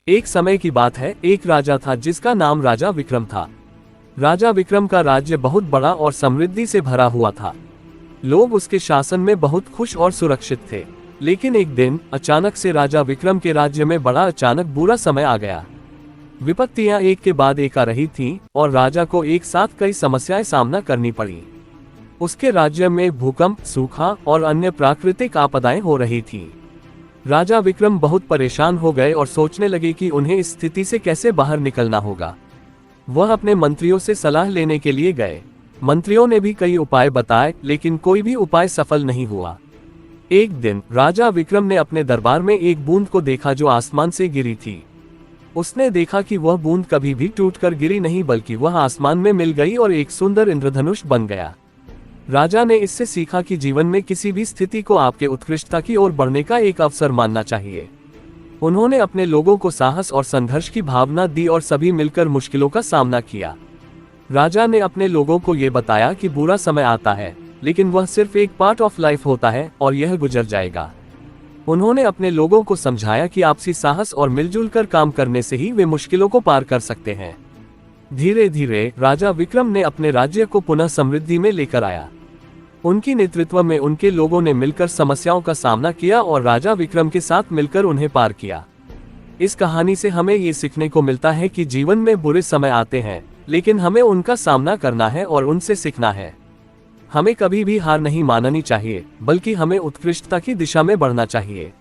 एक समय की बात है, एक राजा था जिसका नाम राजा विक्रम था। राजा विक्रम का राज्य बहुत बड़ा और समृद्धि से भरा हुआ था। लोग उसके शासन में बहुत खुश और सुरक्षित थे। लेकिन एक दिन अचानक से राजा विक्रम के राज्य में बड़ा अचानक बुरा समय आ गया। विपत्तियां एक के बाद एक आ रही थीं और राजा को एक साथ कई समस्याएं सामना करनी पड़ी। उसके राज्य में भूकंप, सूखा और अन्य प्राकृतिक आपदाएं हो रही थीं। राजा विक्रम बहुत परेशान हो गए और सोचने लगे कि उन्हें इस स्थिति से कैसे बाहर निकलना होगा। वह अपने मंत्रियों से सलाह लेने के लिए गए। मंत्रियों ने भी कई उपाय बताए, लेकिन कोई भी उपाय सफल नहीं हुआ। एक दिन राजा विक्रम ने अपने दरबार में एक बूंद को देखा जो आसमान से गिरी थी। उसने देखा कि वह बूंद कभी भी टूटकर गिरी नहीं, बल्कि वह आसमान में मिल गई और एक सुंदर इंद्रधनुष बन गया। राजा ने इससे सीखा कि जीवन में किसी भी स्थिति को आपके उत्कृष्टता की ओर बढ़ने का एक अवसर मानना चाहिए। उन्होंने अपने लोगों को साहस और संघर्ष की भावना दी और सभी मिलकर मुश्किलों का सामना किया। राजा ने अपने लोगों को ये बताया कि बुरा समय आता है, लेकिन वह सिर्फ एक पार्ट ऑफ लाइफ होता है और यह गुजर जाएगा। उन्होंने अपने लोगों को समझाया कि आपसी साहस और मिलजुल कर काम करने से ही वे मुश्किलों को पार कर सकते हैं। धीरे धीरे राजा विक्रम ने अपने राज्य को पुनः समृद्धि में लेकर आया। उनकी नेतृत्व में उनके लोगों ने मिलकर समस्याओं का सामना किया और राजा विक्रम के साथ मिलकर उन्हें पार किया। इस कहानी से हमें ये सीखने को मिलता है कि जीवन में बुरे समय आते हैं, लेकिन हमें उनका सामना करना है और उनसे सीखना है। हमें कभी भी हार नहीं माननी चाहिए, बल्कि हमें उत्कृष्टता की दिशा में बढ़ना चाहिए।